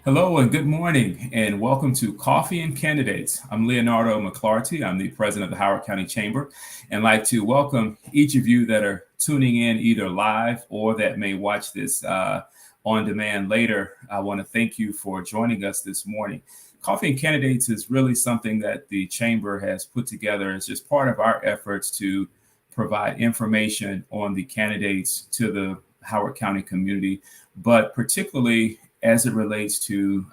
Hello and good morning, and welcome to Coffee and Candidates. I'm Leonardo McClarty. I'm the president of the Howard County Chamber, and like to welcome each of you that are tuning in either live or that may watch this on demand later. I want to thank you for joining us this morning. Coffee and Candidates is really something that the Chamber has put together. It's just part of our efforts to provide information on the candidates to the Howard County community, but particularly as it relates to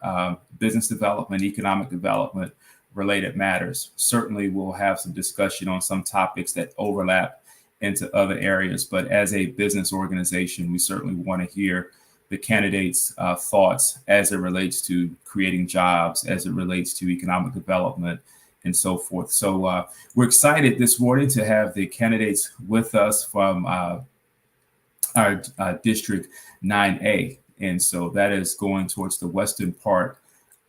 business development, economic development related matters. Certainly, we'll have some discussion on some topics that overlap into other areas. But as a business organization, we certainly want to hear the candidates' thoughts as it relates to creating jobs, as it relates to economic development, and so forth. So we're excited this morning to have the candidates with us from our District 9A. And so that is going towards the western part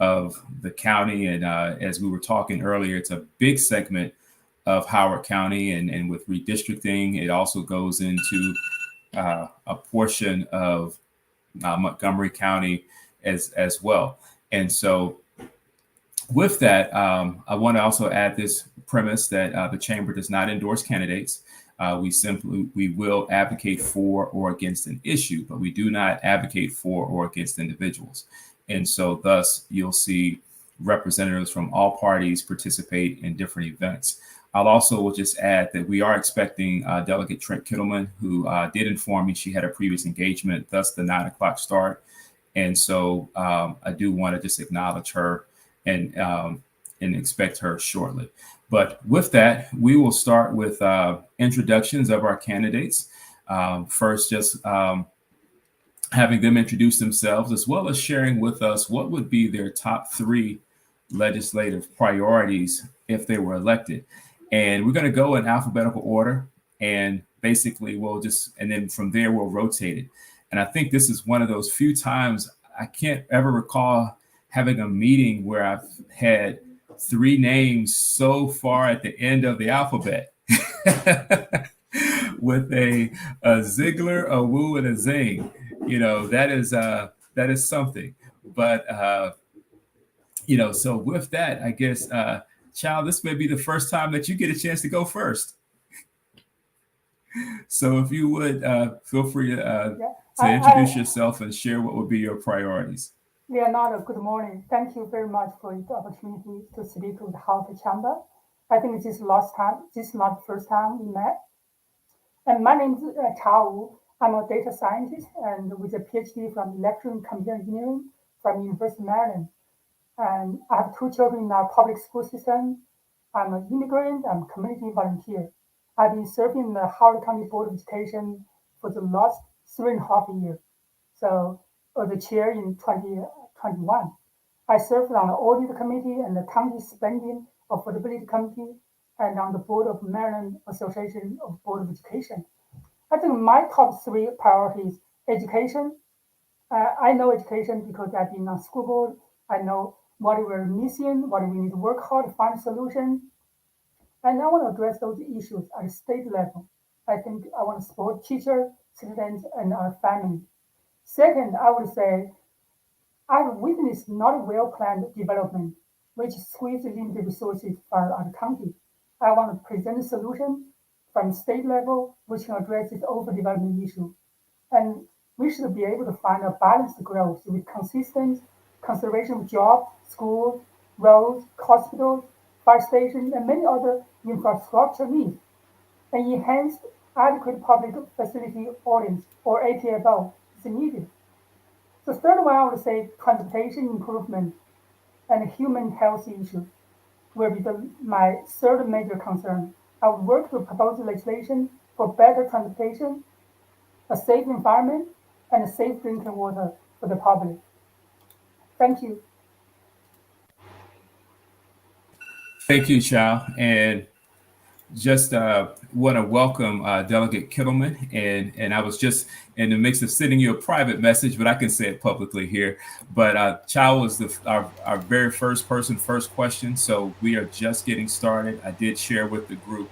of the county. And as we were talking earlier, it's a big segment of Howard County. And with redistricting, it also goes into a portion of Montgomery County as well. And so with that, I want to also add this premise that the Chamber does not endorse candidates. We will advocate for or against an issue, but we do not advocate for or against individuals. And so thus you'll see representatives from all parties participate in different events. I'll also will just add that we are expecting Delegate Trent Kittleman, who did inform me she had a previous engagement, thus the 9 o'clock start. And so I do want to just acknowledge her and expect her shortly. But with that, we will start with introductions of our candidates. First, just having them introduce themselves, as well as sharing with us what would be their top 3 legislative priorities if they were elected. And we're going to go in alphabetical order, and basically and then from there we'll rotate it. And I think this is one of those few times I can't ever recall having a meeting where I've had 3 names so far at the end of the alphabet with a Ziegler, a Wu, and a Zing. That is something. But so with that, I guess, Chow, this may be the first time that you get a chance to go first. So if you would feel free to introduce yourself and share what would be your priorities. Leonardo, good morning. Thank you very much for the opportunity to speak with the Howard Chamber. I think this is not the first time we met. And my name is Chao. I'm a data scientist and with a PhD from electrical and computer engineering from University of Maryland. And I have 2 children in our public school system. I'm an immigrant. I'm a community volunteer. I've been serving the Howard County Board of Education for the last 3.5 years. So the chair in 2021. I served on the audit committee and the county spending affordability committee and on the board of Maryland Association of Board of Education. I think my top 3 priorities, education. I know education because I've been on school board. I know what we're missing, what we need to work hard to find a solution. And I want to address those issues at the state level. I think I want to support teachers, students, and our family. Second, I would say I've witnessed not a well-planned development, which squeezes limited resources from our county. I want to present a solution from state level which can address this overdevelopment issue. And we should be able to find a balanced growth with consistent conservation of jobs, schools, roads, hospitals, fire stations, and many other infrastructure needs. An enhanced adequate public facility ordinance or APFO is needed. The third one, I would say transportation improvement and human health issues will be my third major concern. I will work to propose legislation for better transportation, a safe environment, and a safe drinking water for the public. Thank you. Thank you, Chow. And just want to welcome Delegate Kittleman. And I was just in the mix of sending you a private message, but I can say it publicly here. But Chow was our very first question. So we are just getting started. I did share with the group,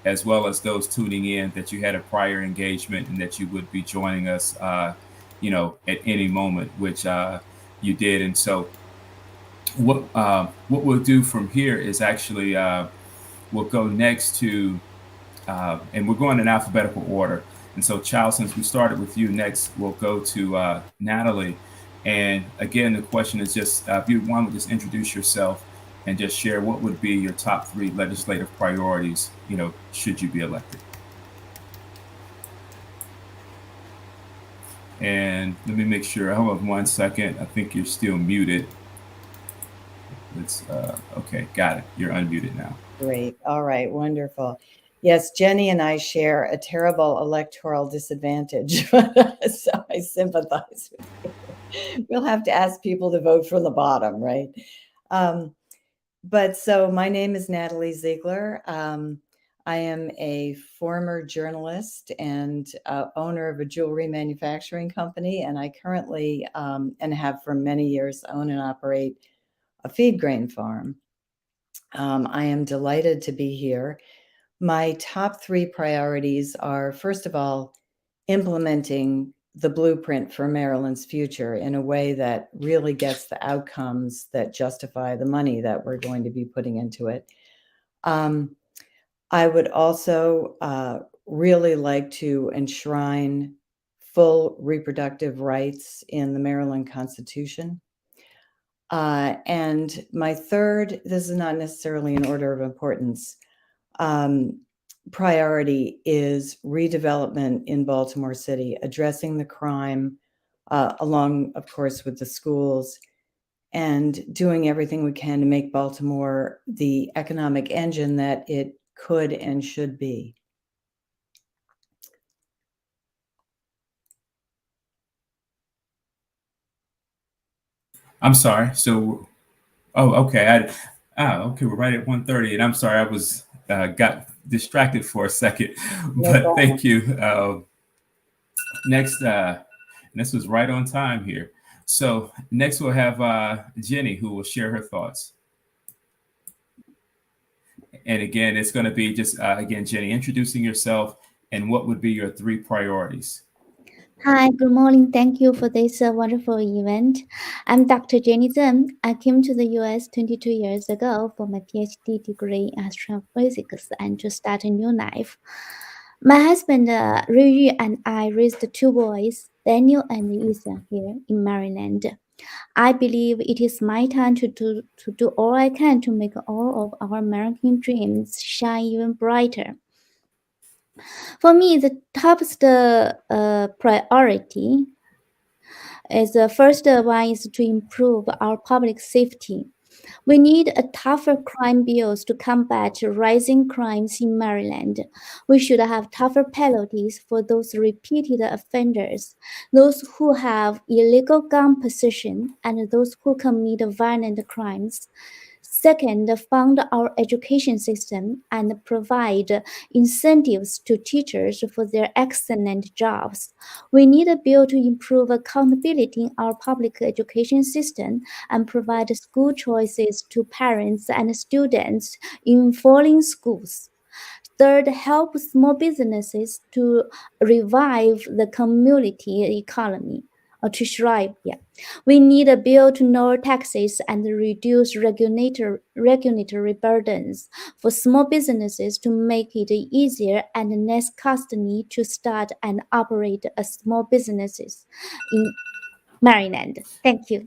as well as those tuning in, that you had a prior engagement and that you would be joining us, at any moment, which, you did. And so what we'll do from here is actually we'll go next to and we're going in alphabetical order. And so, Child, since we started with you, next we'll go to Natalie. And again, the question is just if you want to just introduce yourself and just share what would be your top three legislative priorities, should you be elected. And let me make sure. Hold on 1 second. I think you're still muted. Okay, got it. You're unmuted now. Great. All right. Wonderful. Yes, Jenny and I share a terrible electoral disadvantage, so I sympathize with you. We'll have to ask people to vote from the bottom, right? But so my name is Natalie Ziegler. I am a former journalist and owner of a jewelry manufacturing company, and I currently and have for many years own and operate a feed grain farm. I am delighted to be here. My top three priorities are, first of all, implementing the blueprint for Maryland's future in a way that really gets the outcomes that justify the money that we're going to be putting into it. I would also really like to enshrine full reproductive rights in the Maryland Constitution. And my third, this is not necessarily in order of importance, priority is redevelopment in Baltimore City, addressing the crime along, of course, with the schools, and doing everything we can to make Baltimore the economic engine that it could and should be. I'm sorry. So, okay. Okay. We're right at 1:30, and I'm sorry. I was got distracted for a second, but thank you. Next, this was right on time here. So next we'll have Jenny, who will share her thoughts. And again, it's going to be just again, Jenny, introducing yourself and what would be your three priorities. Hi, good morning. Thank you for this wonderful event. I'm Dr. Jenny Zheng. I came to the US 22 years ago for my PhD degree in astrophysics and to start a new life. My husband, Rui, and I raised two boys, Daniel and Ethan, here in Maryland. I believe it is my time to do all I can to make all of our American dreams shine even brighter. For me, the topmost priority is the first one is to improve our public safety. We need a tougher crime bills to combat rising crimes in Maryland. We should have tougher penalties for those repeated offenders, those who have illegal gun possession, and those who commit violent crimes. Second, fund our education system and provide incentives to teachers for their excellent jobs. We need a bill to improve accountability in our public education system and provide school choices to parents and students in falling schools. Third, help small businesses to revive the community economy. To thrive, we need a bill to lower taxes and reduce regulatory burdens for small businesses to make it easier and less costly to start and operate a small businesses in Maryland. Thank you.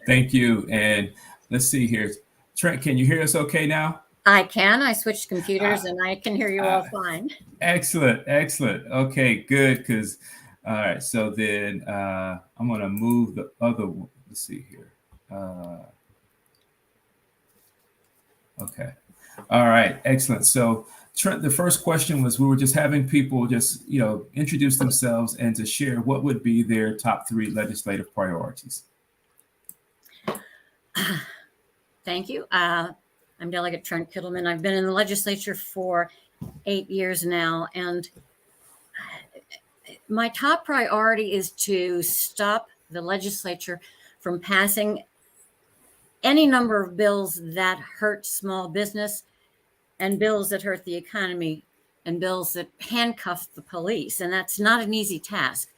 Thank you. And let's see here. Trent, can you hear us okay now? I can. I switched computers and I can hear you all fine. Excellent. Okay, good. Because, all right. So then I'm going to move the other one. Let's see here. Okay. All right. Excellent. So, Trent, the first question was we were just having people just, introduce themselves and to share what would be their top three legislative priorities. Thank you. I'm Delegate Trent Kittleman. I've been in the legislature for 8 years now, and my top priority is to stop the legislature from passing any number of bills that hurt small business and bills that hurt the economy and bills that handcuff the police. And that's not an easy task.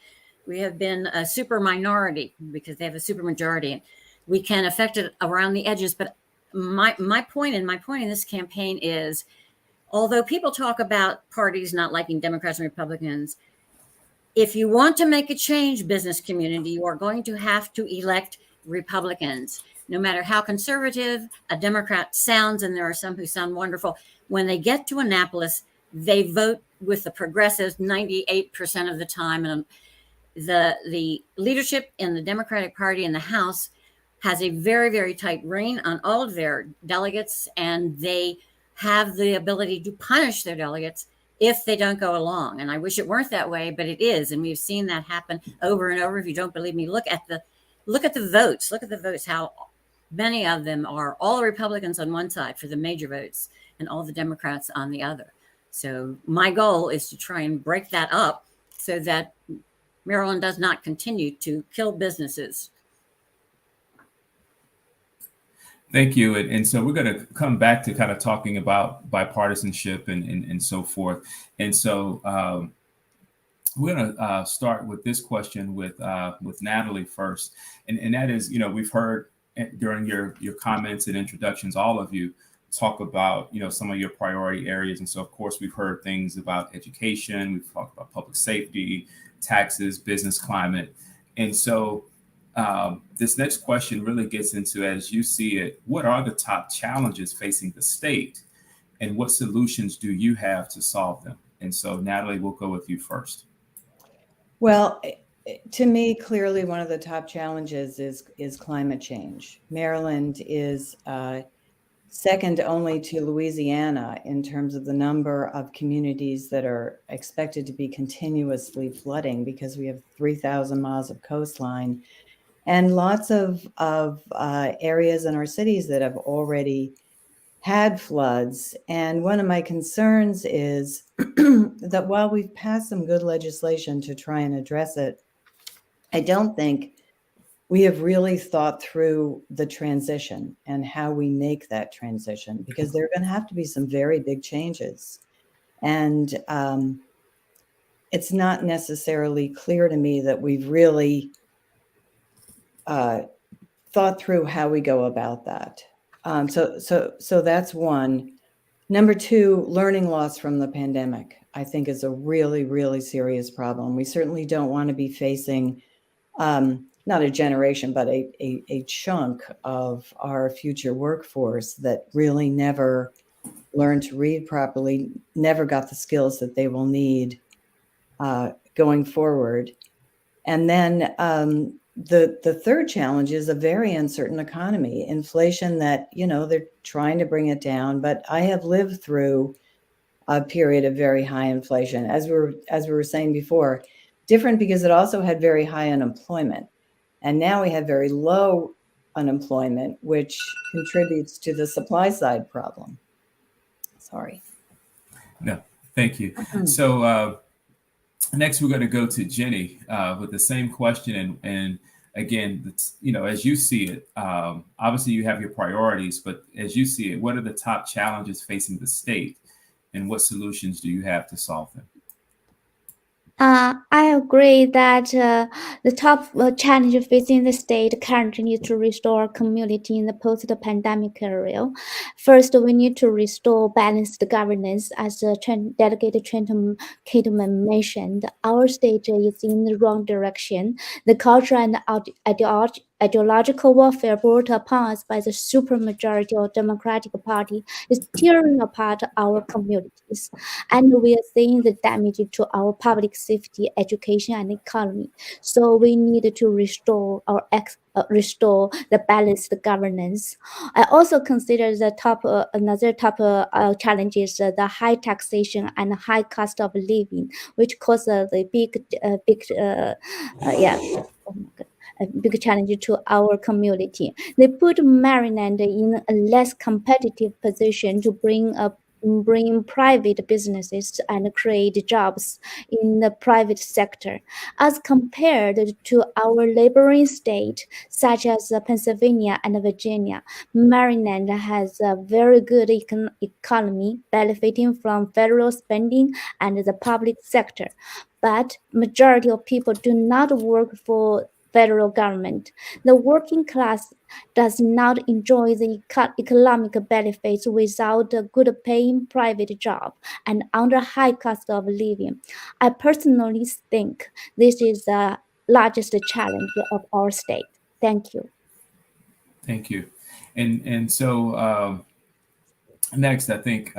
We have been a super minority because they have a super majority. We can affect it around the edges. But my point in this campaign is, although people talk about parties not liking Democrats and Republicans, if you want to make a change, business community, you are going to have to elect Republicans. No matter how conservative a Democrat sounds, and there are some who sound wonderful, when they get to Annapolis, they vote with the progressives 98% of the time. And the leadership in the Democratic Party in the House has a very, very tight rein on all of their delegates, and they have the ability to punish their delegates if they don't go along. And I wish it weren't that way, but it is. And we've seen that happen over and over. If you don't believe me, look at the votes. Look at the votes, how many of them are all the Republicans on one side for the major votes and all the Democrats on the other. So my goal is to try and break that up so that Maryland does not continue to kill businesses. Thank you. And so we're going to come back to kind of talking about bipartisanship and so forth. And so we're going to start with this question with Natalie first. And that is, we've heard during your comments and introductions, all of you talk about, some of your priority areas. And so, of course, we've heard things about education. We've talked about public safety, taxes, business climate. And so this next question really gets into, as you see it, what are the top challenges facing the state and what solutions do you have to solve them? And so, Natalie, we'll go with you first. Well, to me, clearly one of the top challenges is climate change. Maryland is second only to Louisiana in terms of the number of communities that are expected to be continuously flooding because we have 3,000 miles of coastline and lots of areas in our cities that have already had floods. And one of my concerns is that while we've passed some good legislation to try and address it, I don't think we have really thought through the transition and how we make that transition, because there are going to have to be some very big changes. And it's not necessarily clear to me that we've really thought through how we go about that. So that's one. Number two, learning loss from the pandemic, I think, is a really, really serious problem. We certainly don't want to be facing not a generation, but a chunk of our future workforce that really never learned to read properly, never got the skills that they will need going forward. And then the third challenge is a very uncertain economy, inflation that, they're trying to bring it down, but I have lived through a period of very high inflation, as we were saying before, different because it also had very high unemployment. And now we have very low unemployment, which contributes to the supply side problem. Sorry. No, thank you. So next, we're going to go to Jenny with the same question. And again, as you see it, obviously you have your priorities, but as you see it, what are the top challenges facing the state and what solutions do you have to solve them? I agree that the top challenge facing the state currently is to restore community in the post-pandemic era. First, we need to restore balanced governance, as Delegate Trenton Kidman mentioned. Our state is in the wrong direction. The cultural and ideological warfare brought upon us by the supermajority of Democratic Party is tearing apart our communities, and we are seeing the damage to our public safety, education, and economy. So we need to restore restore the balanced governance. I also consider the another top challenge is the high taxation and high cost of living, which causes the big a big challenge to our community. They put Maryland in a less competitive position to bring bring private businesses and create jobs in the private sector, as compared to our laboring state, such as Pennsylvania and Virginia. Maryland has a very good economy, benefiting from federal spending and the public sector. But majority of people do not work for federal government. The working class does not enjoy the economic benefits without a good paying private job and under high cost of living. I personally think this is the largest challenge of our state. Thank you. Thank you. And so next, I think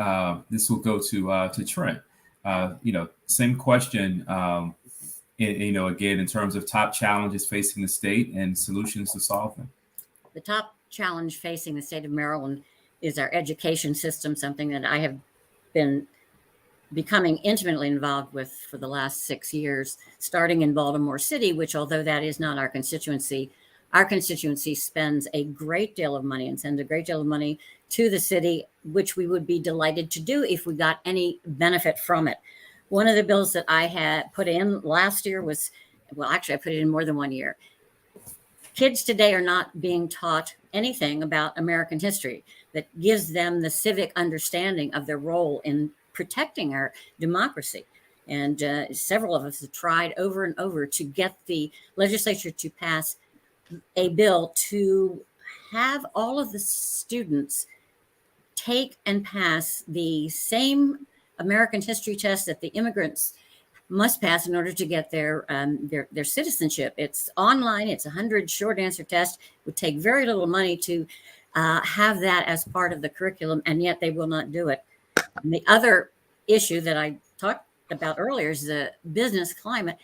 this will go to Trent. Same question. Again, in terms of top challenges facing the state and solutions to solve them. The top challenge facing the state of Maryland is our education system, something that I have been becoming intimately involved with for the last 6 years, starting in Baltimore City, which, although that is not our constituency spends a great deal of money and sends a great deal of money to the city, which we would be delighted to do if we got any benefit from it. One of the bills that I had put in last year was, well, actually, I put it in more than 1 year. Kids today are not being taught anything about American history that gives them the civic understanding of their role in protecting our democracy. And several of us have tried over and over to get the legislature to pass a bill to have all of the students take and pass the same American history test that the immigrants must pass in order to get their citizenship. It's online. It's 100 short answer test. It would take very little money to have that as part of the curriculum, and yet they will not do it. And the other issue that I talked about earlier is the business climate.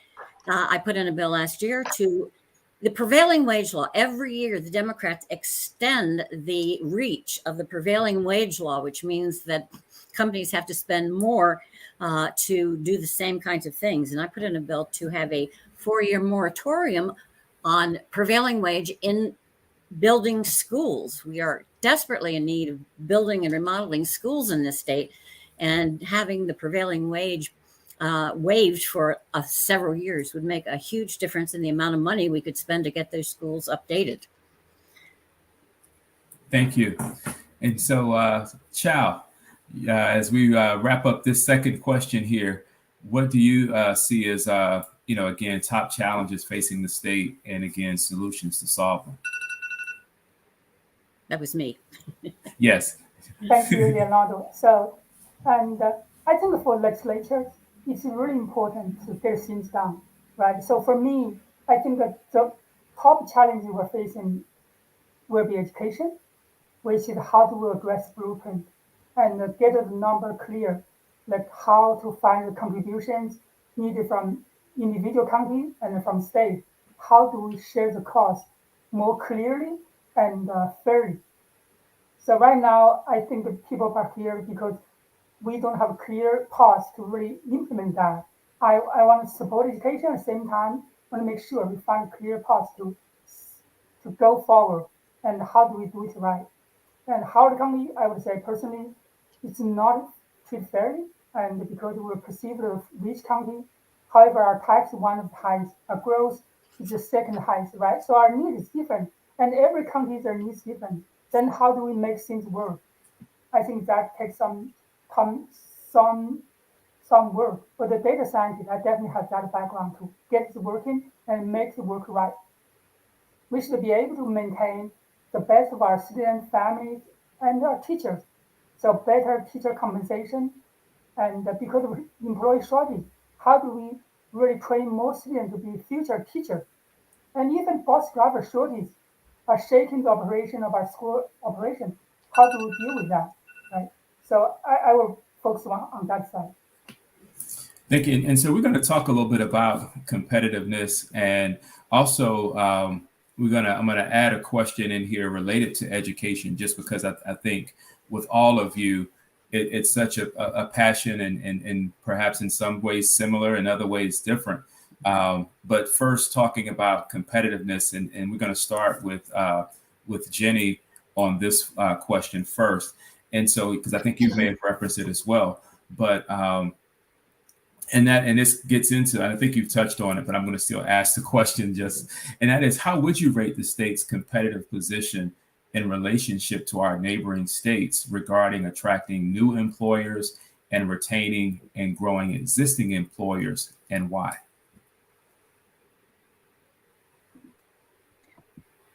I put in a bill last year to the prevailing wage law. Every year, the Democrats extend the reach of the prevailing wage law, which means that companies have to spend more to do the same kinds of things. And I put in a bill to have a 4-year moratorium on prevailing wage in building schools. We are desperately in need of building and remodeling schools in this state, and having the prevailing wage waived for several years would make a huge difference in the amount of money we could spend to get those schools updated. Thank you. And so, Chow, as we wrap up this second question here, what do you see as, again, top challenges facing the state and, again, solutions to solve them? That was me. Yes. Thank you, Leonardo. So, and I think for legislatures, it's really important to get things done, right? So for me, I think that the top challenge we're facing will be education, which is how to address blueprint and get the number clear, like how to find the contributions needed from individual county and from state. How do we share the cost more clearly and fairly? So right now, I think that people are here because we don't have a clear path to really implement that. I want to support education at the same time. I want to make sure we find a clear path to go forward. And how do we do it right? And Howard County, I would say personally, it's not treated fairly, and because we're perceived as rich county. However, our tax is one of the highest, our growth is the second highest, right? So our need is different, and every county's their needs different. Then how do we make things work? I think that takes some work. But the data scientist, I definitely have that background to get it working and make it work right. We should be able to maintain the best of our students, families, and our teachers. So better teacher compensation, and because of employee shortage, how do we really train more students to be future teachers? And even bus driver shortage are shaking the operation of our school operation. How do we deal with that, right? So I will focus on that side. Thank you. And so we're going to talk a little bit about competitiveness, and also I'm going to add a question in here related to education, just because I think with all of you, it's such a passion and perhaps in some ways similar, in other ways different. But first, talking about competitiveness, and we're going to start with Jenny on this question first. And so, because I think you may have referenced it as well, but and this gets into, I think you've touched on it, but I'm going to still ask the question and that is, how would you rate the state's competitive position in relationship to our neighboring states regarding attracting new employers and retaining and growing existing employers, and why?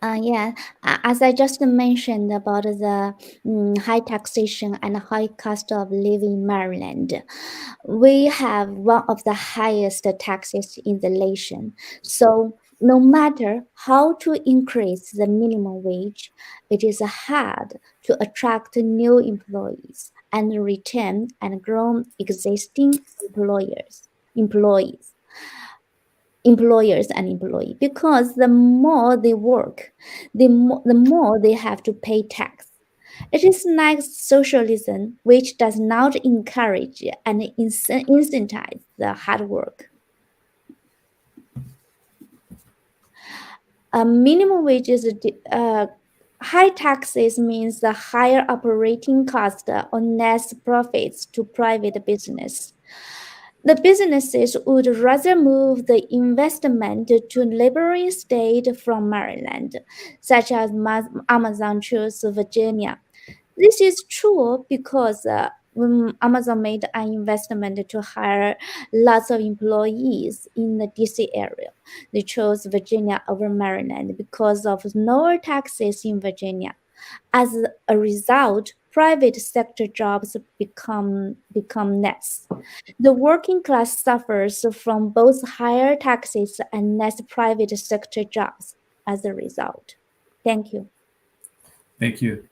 Yeah, as I just mentioned about the high taxation and high cost of living in Maryland, we have one of the highest taxes in the nation. So no matter how to increase the minimum wage, it is hard to attract new employees and retain and grow existing employers and employee, because the more they work, the more they have to pay tax. It is like socialism, which does not encourage and incentivize the hard work. Minimum wages, high taxes means the higher operating cost on less profits to private business. The businesses would rather move the investment to neighboring state from Maryland, such as Amazon chose Virginia. This is true because when Amazon made an investment to hire lots of employees in the DC area, they chose Virginia over Maryland because of lower taxes in Virginia. As a result, private sector jobs become less. The working class suffers from both higher taxes and less private sector jobs as a result. Thank you. Thank you.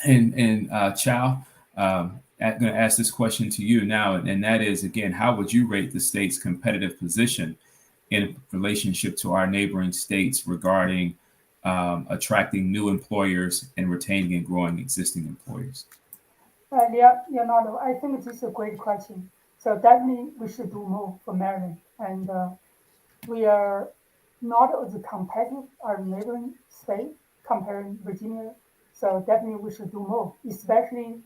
And Chow, I'm going to ask this question to you now, and that is, again, how would you rate the state's competitive position in relationship to our neighboring states regarding attracting new employers and retaining and growing existing employers? Leonardo, I think this is a great question. So definitely we should do more for Maryland. And we are not as competitive our neighboring state comparing Virginia. So definitely we should do more, especially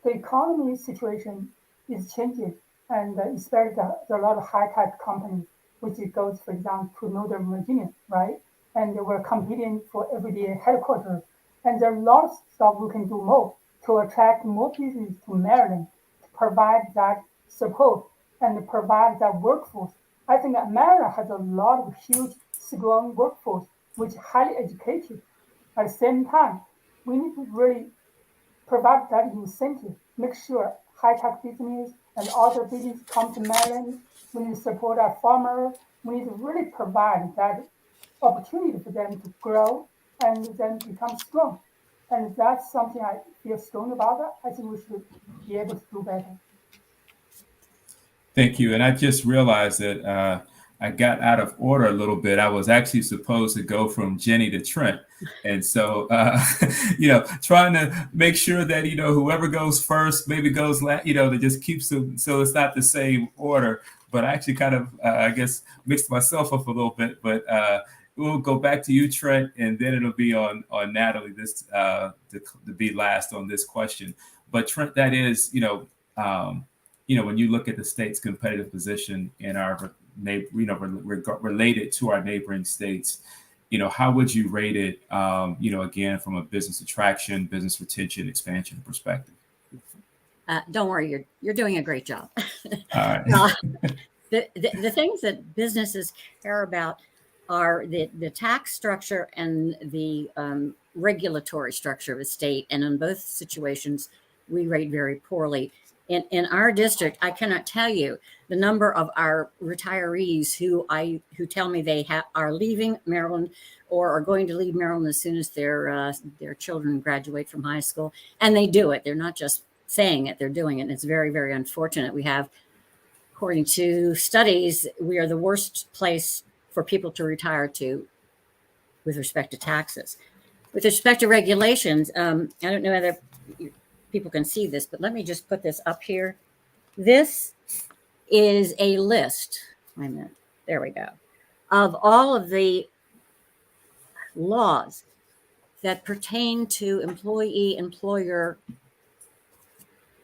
the economy situation is changing. And especially there are a lot of high-tech companies, which it goes, for example, to Northern Virginia, right? And we're competing for everyday headquarters. And there are lots of stuff we can do more to attract more business to Maryland, to provide that support and provide that workforce. I think that Maryland has a lot of huge, strong workforce, which is highly educated. At the same time, we need to really provide that incentive, make sure high-tech business and other business come to Maryland. We need to support our farmers. We need to really provide that opportunity for them to grow and then become strong. And that's something I feel strong about. That. I think we should be able to do better. Thank you. And I just realized that I got out of order a little bit. I was actually supposed to go from Jenny to Trent. And so, trying to make sure that, whoever goes first, maybe goes last, that just keeps them so it's not the same order. But I actually kind of, I guess, mixed myself up a little bit. But we'll go back to you, Trent, and then it'll be on Natalie to be last on this question. But Trent, that is, when you look at the state's competitive position in our related to our neighboring states, how would you rate it, again, from a business attraction, business retention, expansion perspective? Don't worry, you're doing a great job. All right. The things that businesses care about are the tax structure and the regulatory structure of the state. And in both situations, we rate very poorly. In our district, I cannot tell you the number of our retirees who tell me they are leaving Maryland or are going to leave Maryland as soon as their children graduate from high school, and they do it. They're not just saying it; they're doing it. And it's very, very unfortunate. We have, according to studies, we are the worst place for people to retire to with respect to taxes. With respect to regulations, I don't know whether people can see this, but let me just put this up here. This is a list. Wait a minute. There we go. Of all of the laws that pertain to employee-employer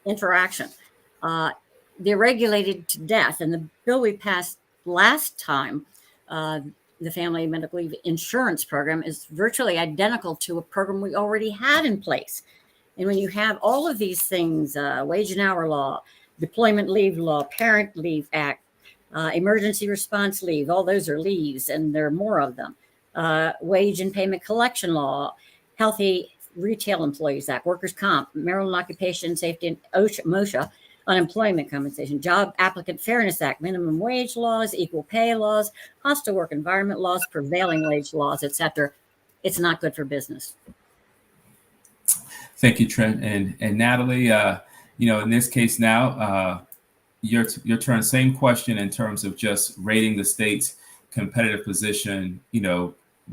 interaction. They're regulated to death. And the bill we passed last time, the Family Medical Leave Insurance Program, is virtually identical to a program we already had in place. And when you have all of these things, wage and hour law, deployment leave law, parent leave act, emergency response leave, all those are leaves, and there are more of them. Wage and payment collection law, Healthy Retail Employees Act, workers' comp, Maryland Occupation Safety and MOSHA, unemployment compensation, Job Applicant Fairness Act, minimum wage laws, equal pay laws, hostile work environment laws, prevailing wage laws, etc. It's not good for business. Thank you, Trent and Natalie. In this case now, your turn. Same question in terms of just rating the state's competitive position.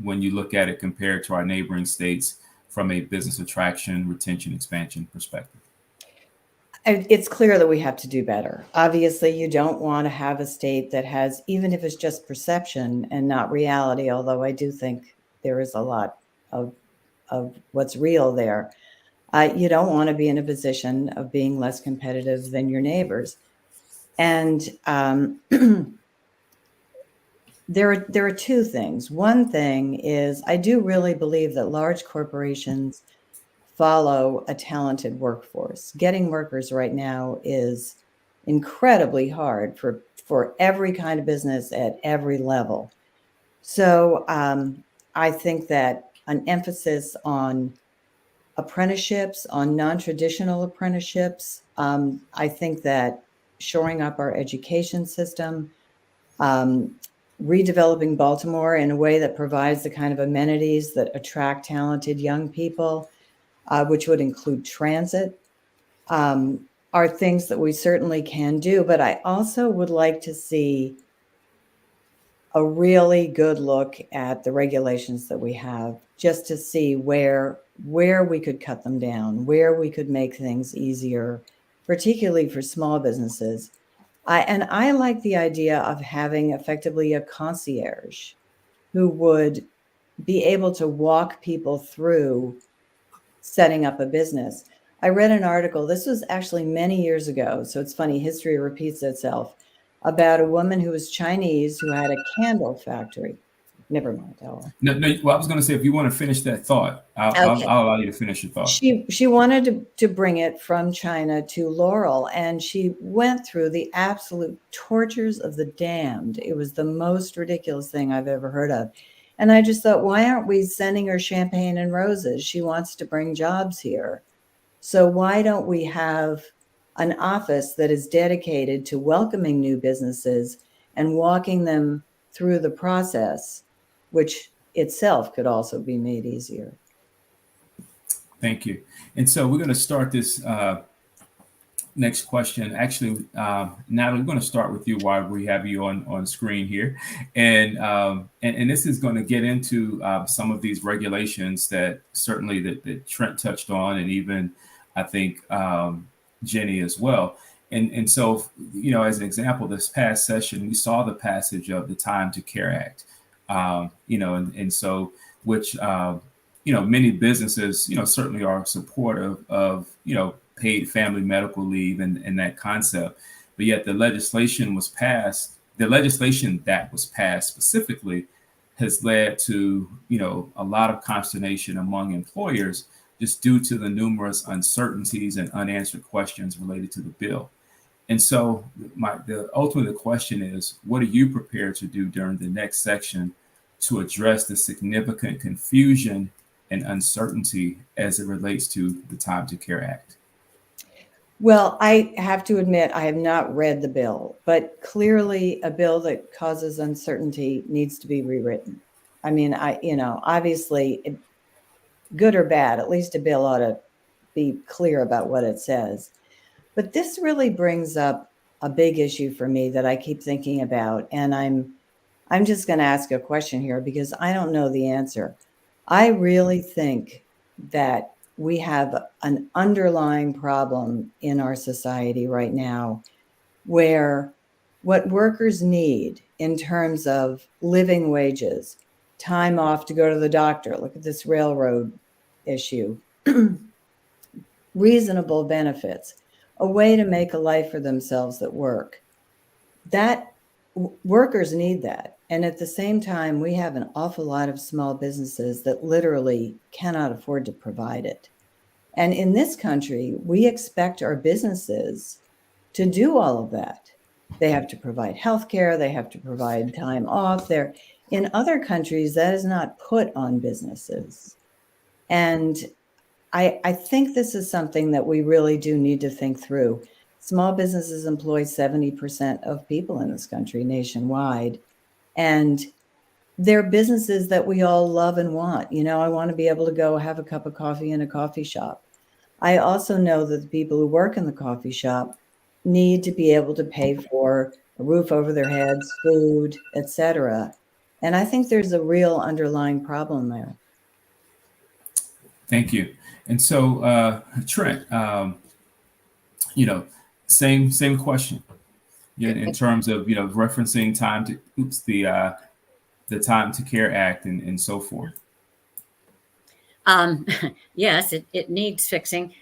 When you look at it compared to our neighboring states from a business attraction, retention, expansion perspective. It's clear that we have to do better. Obviously, you don't want to have a state that has, even if it's just perception and not reality, although I do think there is a lot of what's real there. You don't want to be in a position of being less competitive than your neighbors. And there are two things. One thing is, I do really believe that large corporations follow a talented workforce. Getting workers right now is incredibly hard for every kind of business at every level. So I think that an emphasis on apprenticeships, on non-traditional apprenticeships, I think that shoring up our education system, redeveloping Baltimore in a way that provides the kind of amenities that attract talented young people, which would include transit, are things that we certainly can do. But I also would like to see a really good look at the regulations that we have, just to see where we could cut them down, where we could make things easier, particularly for small businesses. I like the idea of having effectively a concierge who would be able to walk people through setting up a business. I read an article, this was actually many years ago, so it's funny, history repeats itself, about a woman who was Chinese who had a candle factory. Never mind. No, well, I was going to say, if you want to finish that thought, I'll allow you to finish your thought. She wanted to bring it from China to Laurel, and she went through the absolute tortures of the damned. It was the most ridiculous thing I've ever heard of. And I just thought, why aren't we sending her champagne and roses? She wants to bring jobs here. So why don't we have an office that is dedicated to welcoming new businesses and walking them through the process, which itself could also be made easier. Thank you. And so we're going to start this next question. Actually, Natalie, we're going to start with you while we have you on screen here. And this is going to get into some of these regulations that certainly that Trent touched on, and even I think Jenny as well. And so, as an example, this past session, we saw the passage of the Time to Care Act, and so which, many businesses, certainly are supportive of, paid family medical leave and that concept. But yet the legislation that was passed specifically has led to, a lot of consternation among employers just due to the numerous uncertainties and unanswered questions related to the bill. And so the question is, what are you prepared to do during the next section to address the significant confusion and uncertainty as it relates to the Time to Care Act? Well, I have to admit, I have not read the bill, but clearly a bill that causes uncertainty needs to be rewritten. I mean, obviously, good or bad, at least a bill ought to be clear about what it says. But this really brings up a big issue for me that I keep thinking about, and I'm just going to ask a question here because I don't know the answer. I really think that we have an underlying problem in our society right now where what workers need in terms of living wages, time off to go to the doctor, look at this railroad issue, reasonable benefits, a way to make a life for themselves that work. That workers need that. And at the same time, we have an awful lot of small businesses that literally cannot afford to provide it. And in this country, we expect our businesses to do all of that. They have to provide healthcare, they have to provide time off. In other countries, that is not put on businesses. And I think this is something that we really do need to think through. Small businesses employ 70% of people in this country nationwide. And they're businesses that we all love and want. You know, I want to be able to go have a cup of coffee in a coffee shop. I also know that the people who work in the coffee shop need to be able to pay for a roof over their heads, food, etc. And I think there's a real underlying problem there. Thank you. And so, Trent, you know, same question. Yeah, in terms of referencing time to the Time to Care Act and so forth. Yes, it needs fixing.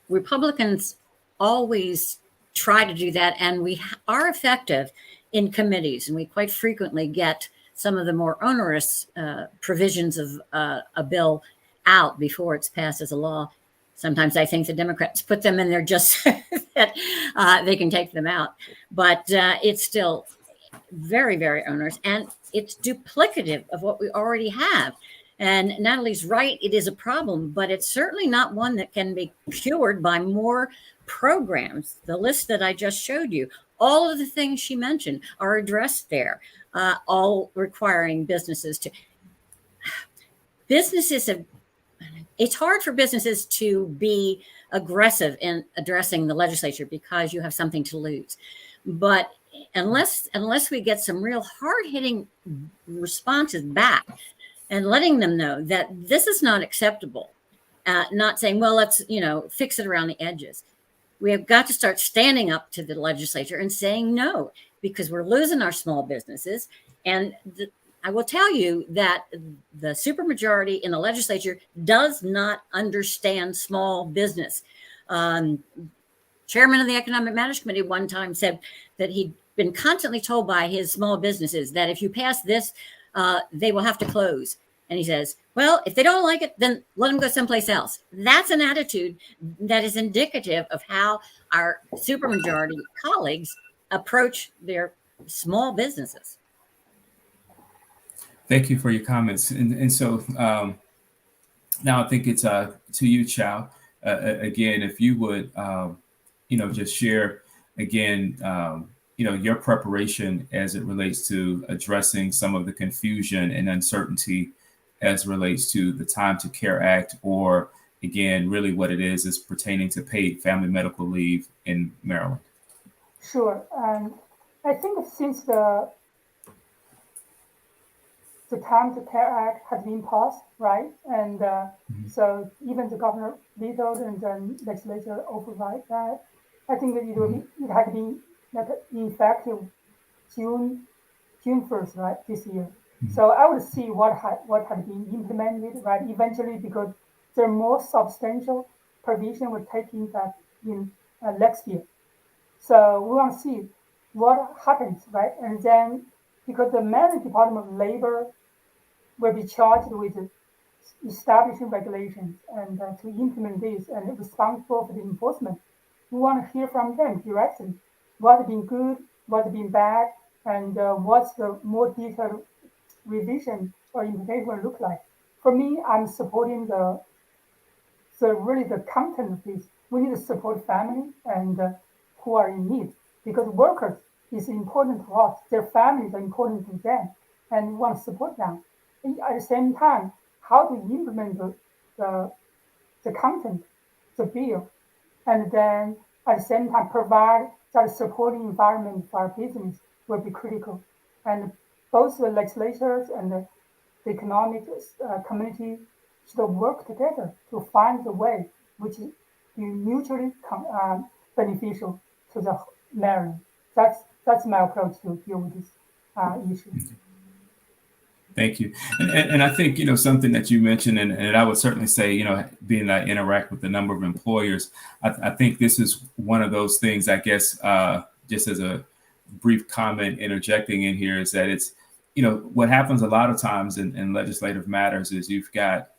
Republicans always try to do that, and we are effective in committees, and we quite frequently get some of the more onerous provisions of a bill out before it's passed as a law. Sometimes I think the Democrats put them in there just so that they can take them out. But it's still very, very onerous, and it's duplicative of what we already have. And Natalie's right, it is a problem, but it's certainly not one that can be cured by more programs. The list that I just showed you, all of the things she mentioned are addressed there, all requiring businesses to. It's hard for businesses to be aggressive in addressing the legislature because you have something to lose. But unless we get some real hard-hitting responses back and letting them know that this is not acceptable, not saying, well, let's fix it around the edges. We have got to start standing up to the legislature and saying no, because we're losing our small businesses. And I will tell you that the supermajority in the legislature does not understand small business. Chairman of the Economic Matters Committee one time said that he'd been constantly told by his small businesses that if you pass this, they will have to close. And he says, well, if they don't like it, then let them go someplace else. That's an attitude that is indicative of how our supermajority colleagues approach their small businesses. Thank you for your comments. And so now I think it's to you, Chow. Again, if you would, just share again, your preparation as it relates to addressing some of the confusion and uncertainty as relates to the Time to Care Act, or again, really what it is pertaining to paid family medical leave in Maryland. Sure. And I think since the Time to Care Act has been passed, right? And so even the governor vetoed and then legislature override that. I think that it had been effective June 1st, right, this year. So I would see what had been implemented, right, eventually, because the more substantial provision will take effect in next year. So we want to see what happens, right? And then because the Maryland Department of Labor will be charged with establishing regulations and to implement this and responsible for the enforcement. We want to hear from them directly what's been good, what's been bad, and what's the more detailed revision or implementation look like. For me, I'm supporting the content of this. We need to support family and who are in need, because workers is important to us. Their families are important to them, and we want to support them. And at the same time, how to implement the content, the bill, and then at the same time provide that supporting environment for our business will be critical. And both the legislators and the economic community should work together to find the way which is mutually beneficial to the Maryland. That's my approach to deal with this issue. Thank you. And I think, something that you mentioned, and I would certainly say, being that I interact with a number of employers, I think this is one of those things, I guess, just as a brief comment interjecting in here, is that it's, what happens a lot of times in legislative matters is you've got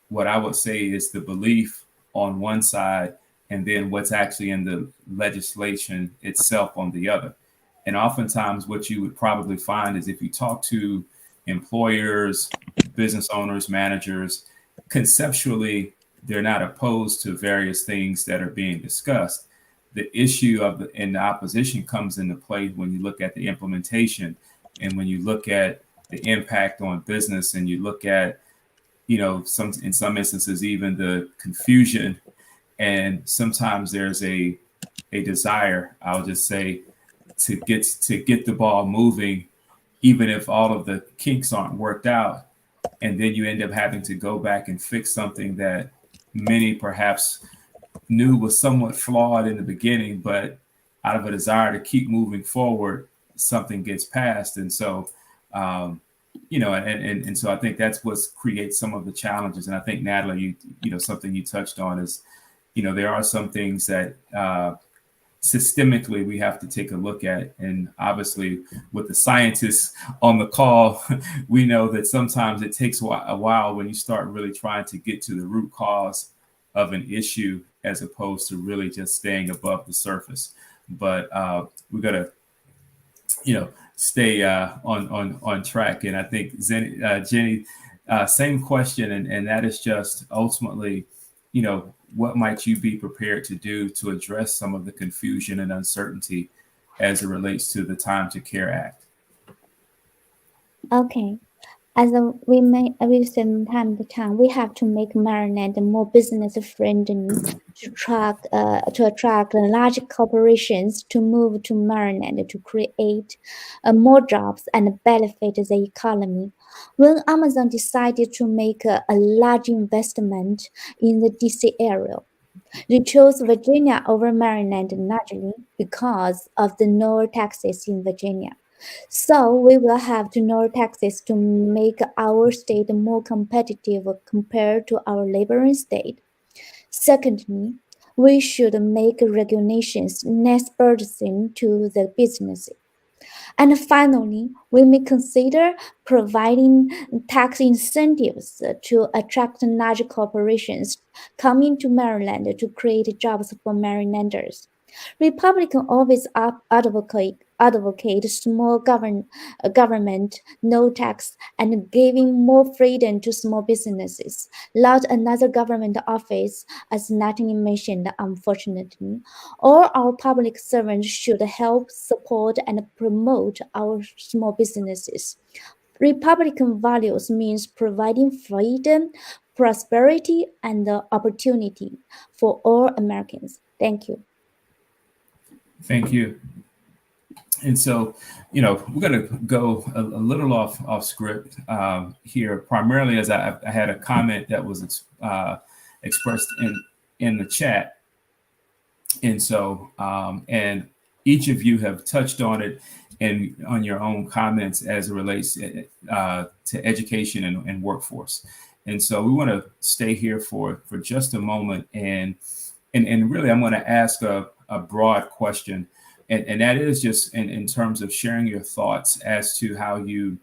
what I would say is the belief on one side, and then what's actually in the legislation itself on the other. And oftentimes, what you would probably find is if you talk to employers, business owners, managers, conceptually, they're not opposed to various things that are being discussed. The issue in the opposition comes into play when you look at the implementation, and when you look at the impact on business, and you look at in some instances even the confusion, and sometimes there's a desire, I'll just say, to get the ball moving, even if all of the kinks aren't worked out, and then you end up having to go back and fix something that many perhaps knew was somewhat flawed in the beginning, but out of a desire to keep moving forward, something gets passed. And so and so I think that's what creates some of the challenges. And I think, Natalie, something you touched on is, there are some things that systemically we have to take a look at. And obviously, with the scientists on the call, we know that sometimes it takes a while when you start really trying to get to the root cause of an issue, as opposed to really just staying above the surface. But we're going to, stay on track. And I think Jenny, same question, and that is just ultimately, what might you be prepared to do to address some of the confusion and uncertainty as it relates to the Time to Care Act? Okay. As we say from time to time, we have to make Maryland more business friendly to attract large corporations to move to Maryland to create more jobs and benefit the economy. When Amazon decided to make a large investment in the DC area, they chose Virginia over Maryland largely because of the lower taxes in Virginia. So we will have to lower taxes to make our state more competitive compared to our neighboring state. Secondly, we should make regulations less burdensome to the businesses. And finally, we may consider providing tax incentives to attract large corporations coming to Maryland to create jobs for Marylanders. Republicans always advocate small government, no tax, and giving more freedom to small businesses. Not another government office, as Natalie mentioned, unfortunately. All our public servants should help support and promote our small businesses. Republican values means providing freedom, prosperity, and opportunity for all Americans. Thank you. Thank you. And so, we're going to go a little off script here, primarily as I had a comment that was expressed in the chat. And so, and each of you have touched on it on your own comments as it relates to education and workforce. And so we want to stay here for just a moment. And really, I'm going to ask a broad question. And that is just in terms of sharing your thoughts as to how you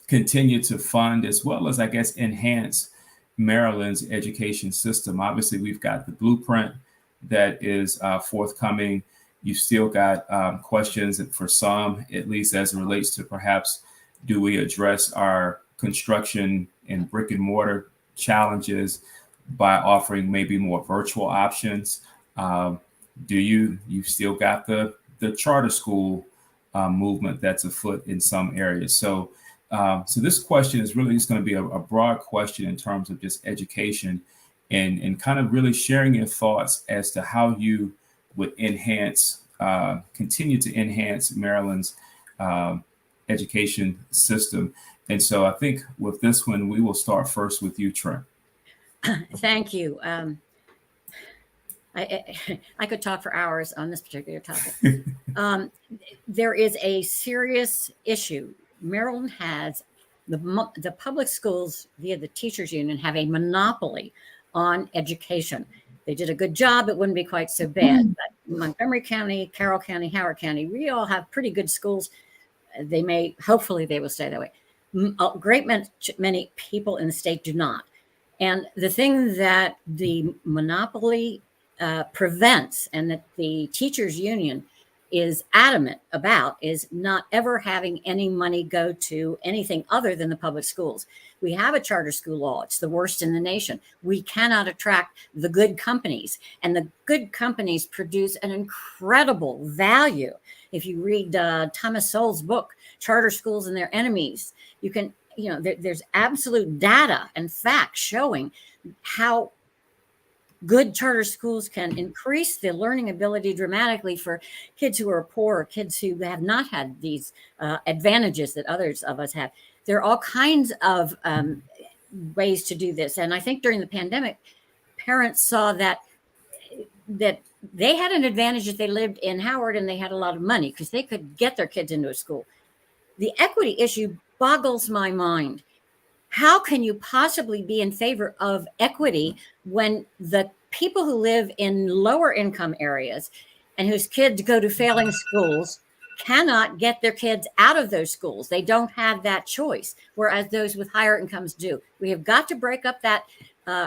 continue to fund, as well as, I guess, enhance Maryland's education system. Obviously, we've got the blueprint that is forthcoming. You've still got questions for some, at least as it relates to perhaps, do we address our construction and brick and mortar challenges by offering maybe more virtual options? You've still got the charter school movement that's afoot in some areas. So this question is really just going to be a broad question in terms of just education and kind of really sharing your thoughts as to how you would continue to enhance Maryland's education system. And so I think with this one, we will start first with you, Trent. Thank you. I could talk for hours on this particular topic. There is a serious issue. Maryland has The public schools via the teachers union have a monopoly on education. They did a good job. It wouldn't be quite so bad. But Montgomery County, Carroll County, Howard County, we all have pretty good schools. Hopefully they will stay that way. A great many people in the state do not. And the thing that the monopoly prevents, and that the teachers union is adamant about, is not ever having any money go to anything other than the public schools. We have a charter school law. It's the worst in the nation. We cannot attract the good companies, and the good companies produce an incredible value. If you read Thomas Sowell's book, Charter Schools and Their Enemies, you can, there's absolute data and facts showing how good charter schools can increase the learning ability dramatically for kids who are poor, or kids who have not had these advantages that others of us have. There are all kinds of ways to do this. And I think during the pandemic, parents saw that they had an advantage if they lived in Howard and they had a lot of money, because they could get their kids into a school. The equity issue boggles my mind. How can you possibly be in favor of equity when the people who live in lower income areas and whose kids go to failing schools cannot get their kids out of those schools? They don't have that choice, whereas those with higher incomes do. We have got to break up that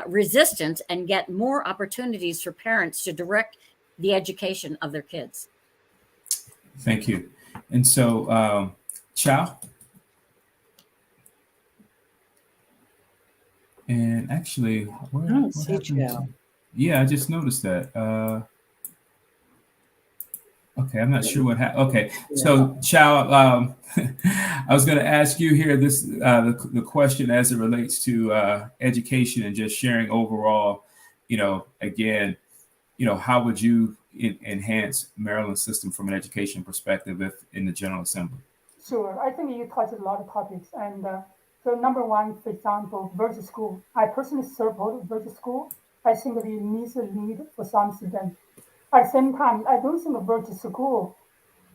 resistance and get more opportunities for parents to direct the education of their kids. Thank you. And so, Chow? And actually, I don't see Chow. Yeah, I just noticed that. Okay, I'm not sure what happened. Okay, so Chow, I was going to ask you here the question as it relates to education and just sharing overall. Again, how would you enhance Maryland's system from an education perspective if in the General Assembly? Sure, I think you touched a lot of topics, and so number one, for example, virtual school. I personally support virtual school. I think it needs a need for some students. At the same time, I don't think a virtual school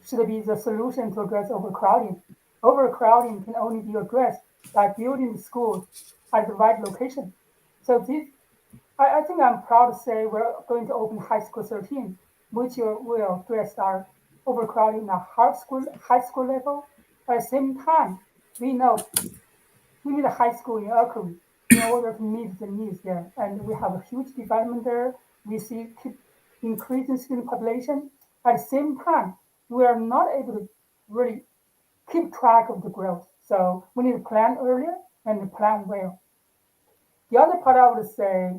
should be the solution to address overcrowding. Overcrowding can only be addressed by building the schools at the right location. So I think I'm proud to say we're going to open High School 13, which will address our overcrowding at high school level. At the same time, we know we need a high school in Electorate in order to meet the needs there. And we have a huge development there. We see keep increasing student population. At the same time, we are not able to really keep track of the growth. So we need to plan earlier and plan well. The other part I would say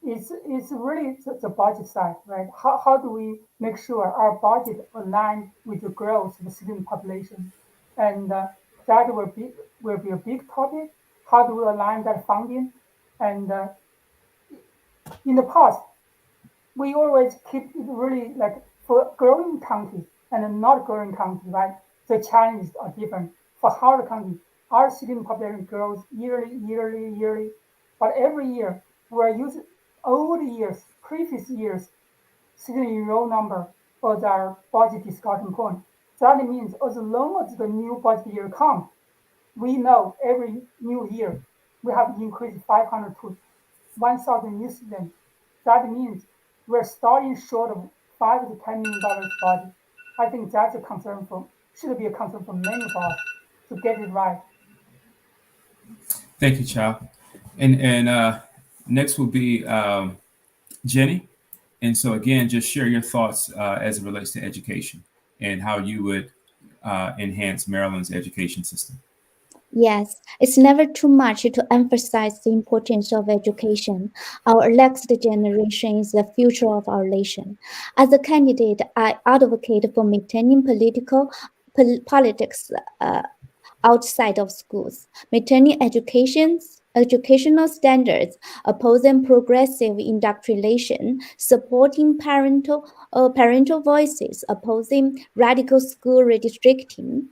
is really the budget side, right? How do we make sure our budget align with the growth of the student population? And that will be a big topic. How do we align that funding? And in the past, we always keep it really like for growing counties and not growing counties, right? The challenges are different. For Howard County, our student population grows yearly, but every year we're using old years, previous years, student enroll number as our budget discussion point. So that means as long as the new budget year comes, we know every new year we have increased 500 to 1,000 new students. That means we're starting short of $5 to $10 million budget. I think that's a concern should be a concern for many of us to get it right. Thank you, Chow. And next will be Jenny. And so again, just share your thoughts as it relates to education and how you would enhance Maryland's education system. Yes, it's never too much to emphasize the importance of education. Our next generation is the future of our nation. As a candidate, I advocate for maintaining politics outside of schools, maintaining educational standards, opposing progressive indoctrination, supporting parental voices, opposing radical school redistricting,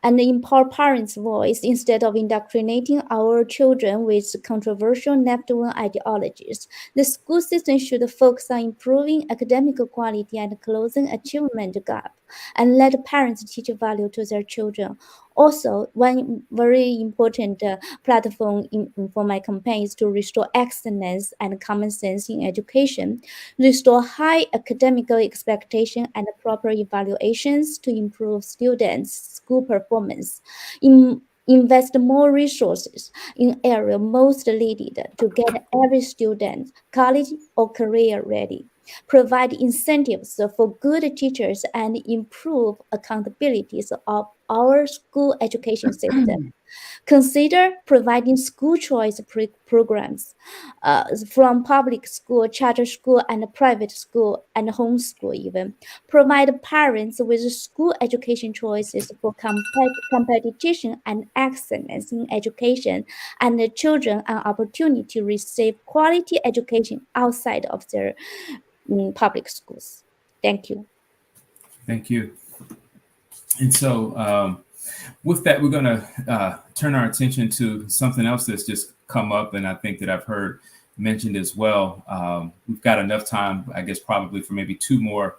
and empower parents' voice instead of indoctrinating our children with controversial left-wing ideologies. The school system should focus on improving academic quality and closing achievement gap, and let parents teach value to their children. Also, one very important platform for my campaign is to restore excellence and common sense in education, restore high academic expectation and proper evaluations to improve students' school performance. Invest more resources in area most needed to get every student college or career ready. Provide incentives for good teachers and improve accountabilities of our school education system. Consider providing school choice programs from public school, charter school, and private school, and homeschool even. Provide parents with school education choices for competition and excellence in education, and the children an opportunity to receive quality education outside of their public schools. Thank you. Thank you. And so, with that, we're going to turn our attention to something else that's just come up, and I think that I've heard mentioned as well. We've got enough time, I guess, probably for maybe two more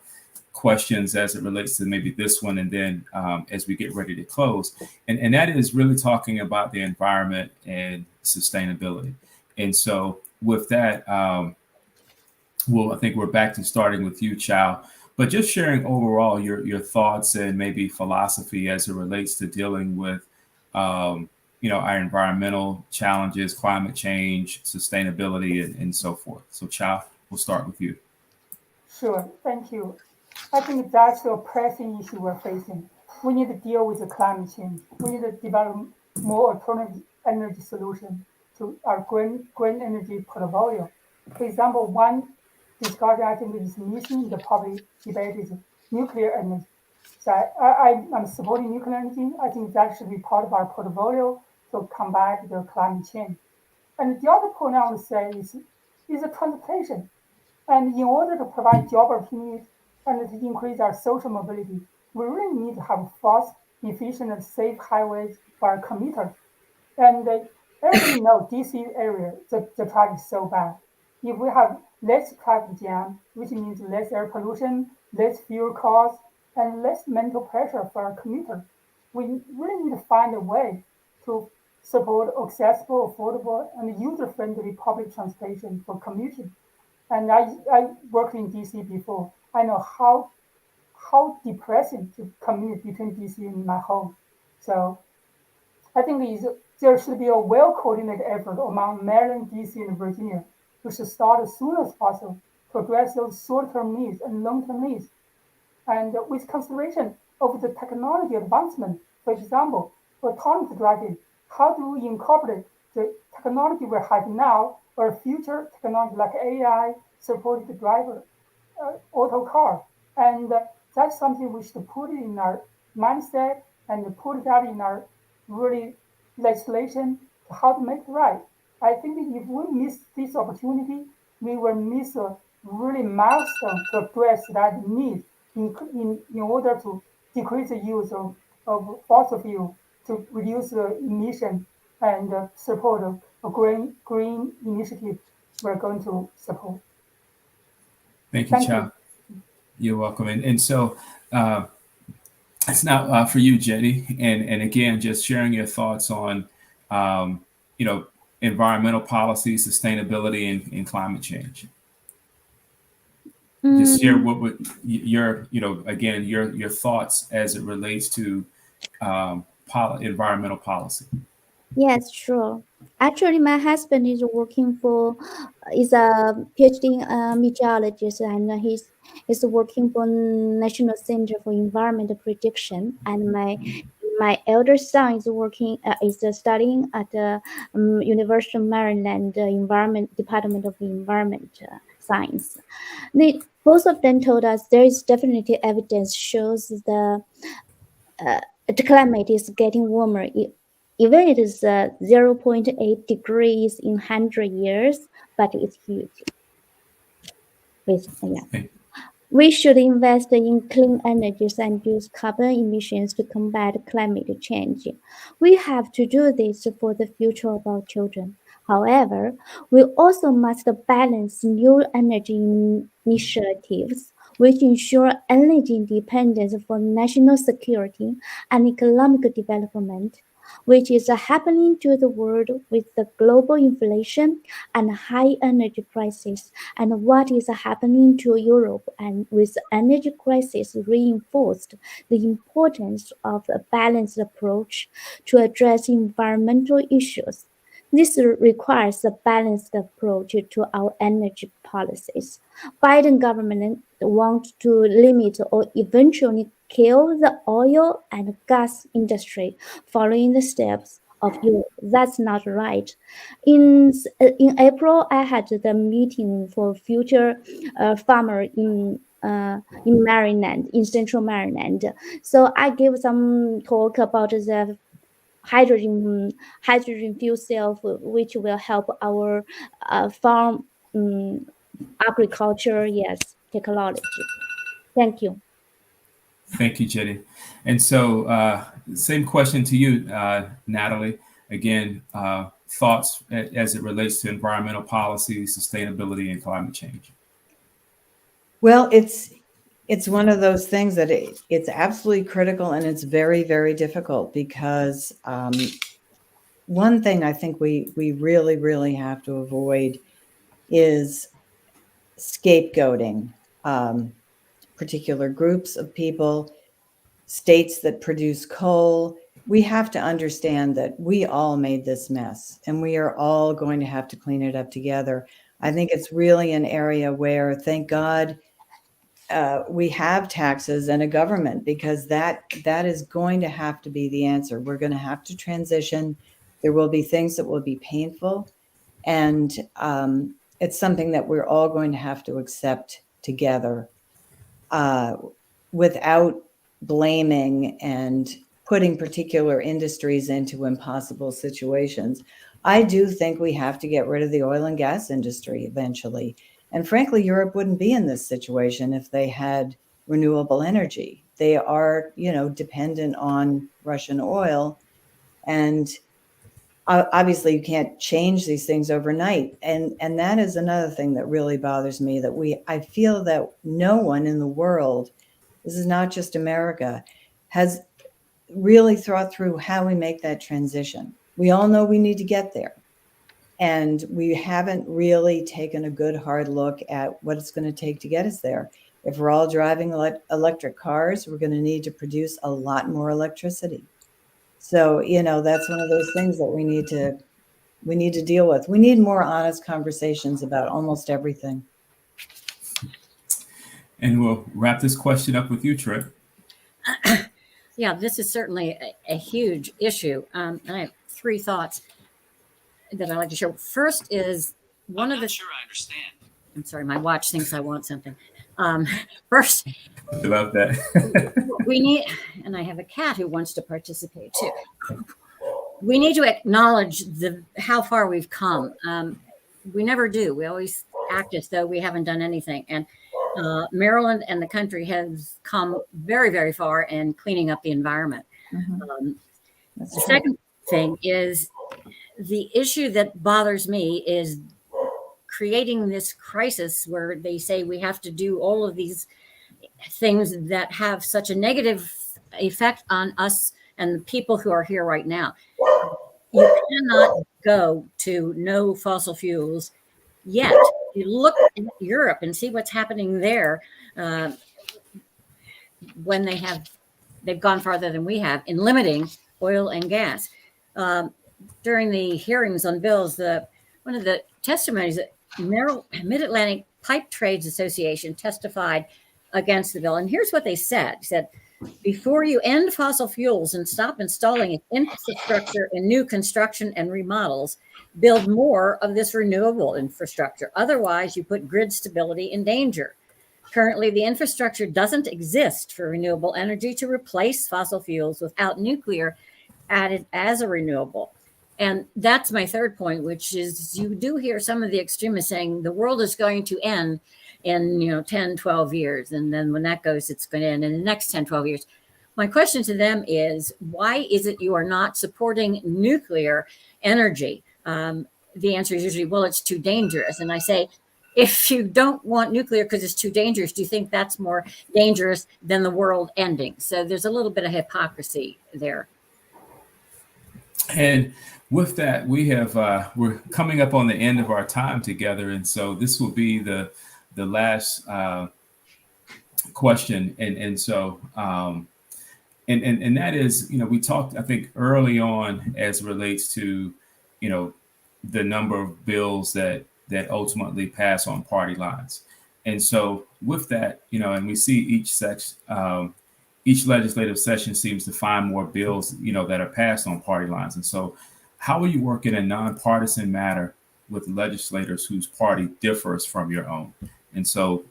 questions as it relates to maybe this one, and then as we get ready to close. And that is really talking about the environment and sustainability. And so with that, well, I think we're back to starting with you, Chow, but just sharing overall your thoughts and maybe philosophy as it relates to dealing with, our environmental challenges, climate change, sustainability, and so forth. So, Chow, we'll start with you. Sure, thank you. I think that's a pressing issue we're facing. We need to deal with the climate change. We need to develop more alternative energy solutions to our green energy portfolio. For example, one discussion I think is missing in the public debate is nuclear energy. So I'm supporting nuclear energy. I think that should be part of our portfolio to combat the climate change. And the other point I would say is the transportation. And in order to provide job opportunities and to increase our social mobility, we really need to have fast, efficient, and safe highways for our commuters. And everybody knows DC area, the traffic is so bad. If we have less traffic jam, which means less air pollution, less fuel costs, and less mental pressure for our commuters, we really need to find a way to support accessible, affordable, and user-friendly public transportation for commuting. And I worked in DC before. I know how depressing to commute between DC and my home. So I think there should be a well-coordinated effort among Maryland, DC, and Virginia. We should start as soon as possible to address those short-term needs and long-term needs. And with consideration of the technology advancement, for example, autonomous driving, how do we incorporate the technology we have now or future technology like AI supported driver, auto car? And that's something we should put it in our mindset and put that in our really legislation to how to make it right. I think if we miss this opportunity, we will miss a really milestone to address that need in order to decrease the use of fossil fuel to reduce the emission and support a green initiative we're going to support. Thank you, Thank Chow. You're welcome. And so it's now for you, Jenny. And again, just sharing your thoughts on, environmental policy, sustainability, and climate change. Just share what your, again, your thoughts as it relates to environmental policy. Yes, sure. Actually, my husband is is a PhD meteorologist, and he's working for National Center for Environmental Prediction. And my elder son is studying at the University of Maryland Environment Department of Environment Science. Both of them told us there is definitely evidence shows the climate is getting warmer. Even it is 0.8 degrees in 100 years, but it's huge. We should invest in clean energies and reduce carbon emissions to combat climate change. We have to do this for the future of our children. However, we also must balance new energy initiatives which ensure energy independence for national security and economic development, which is happening to the world with the global inflation and high energy prices, and what is happening to Europe and with energy crisis reinforced the importance of a balanced approach to address environmental issues. This requires a balanced approach to our energy policies. Biden government wants to limit or eventually kill the oil and gas industry, following the steps of Europe. That's not right. In April, I had the meeting for future farmer in Maryland, in Central Maryland. So I gave some talk about the hydrogen fuel cell, which will help our farm agriculture, yes, technology. Thank you. Thank you, Jenny. And so, same question to you, Natalie. Again, thoughts as it relates to environmental policy, sustainability, and climate change. Well, it's one of those things that it's absolutely critical, and it's very, very difficult because one thing I think we really, really have to avoid is scapegoating particular groups of people, states that produce coal. We have to understand that we all made this mess, and we are all going to have to clean it up together. I think it's really an area where, thank God, we have taxes and a government, because that is going to have to be the answer. We're going to have to transition. There will be things that will be painful, and it's something that we're all going to have to accept together, without blaming and putting particular industries into impossible situations. I do think we have to get rid of the oil and gas industry eventually. And frankly, Europe wouldn't be in this situation if they had renewable energy. They are, dependent on Russian oil. And obviously you can't change these things overnight. And that is another thing that really bothers me, that I feel that no one in the world, this is not just America, has really thought through how we make that transition. We all know we need to get there. And we haven't really taken a good hard look at what it's going to take to get us there. If we're all driving electric cars, we're going to need to produce a lot more electricity. So, that's one of those things that we need to deal with. We need more honest conversations about almost everything. And we'll wrap this question up with you, Trip. Yeah, this is certainly a huge issue. And I have three thoughts that I'd like to share. First is one of the. Sure, I understand. I'm sorry, my watch thinks I want something. First, I love that. we need, and I have a cat who wants to participate too. We need to acknowledge how far we've come. We never do. We always act as though we haven't done anything. And Maryland and the country has come very, very far in cleaning up the environment. Mm-hmm. The second thing is the issue that bothers me is creating this crisis where they say we have to do all of these things that have such a negative effect on us and the people who are here right now. You cannot go to no fossil fuels yet. You look at Europe and see what's happening there when they've gone farther than we have in limiting oil and gas. During the hearings on bills, one of the testimonies that Mid-Atlantic Pipe Trades Association testified against the bill. And here's what they said. They said, before you end fossil fuels and stop installing infrastructure in new construction and remodels, build more of this renewable infrastructure. Otherwise, you put grid stability in danger. Currently, the infrastructure doesn't exist for renewable energy to replace fossil fuels without nuclear added as a renewable. And that's my third point, which is you do hear some of the extremists saying the world is going to end in 10, 12 years. And then when that goes, it's going to end in the next 10, 12 years. My question to them is, why is it you are not supporting nuclear energy? The answer is usually, well, it's too dangerous. And I say, if you don't want nuclear because it's too dangerous, do you think that's more dangerous than the world ending? So there's a little bit of hypocrisy there. And with that, we're coming up on the end of our time together, and so this will be the last question, and so and that is, we talked, I think, early on as it relates to the number of bills that ultimately pass on party lines, and so with that, and we see each legislative session seems to find more bills, that are passed on party lines. And so how will you work in a nonpartisan manner with legislators whose party differs from your own? And so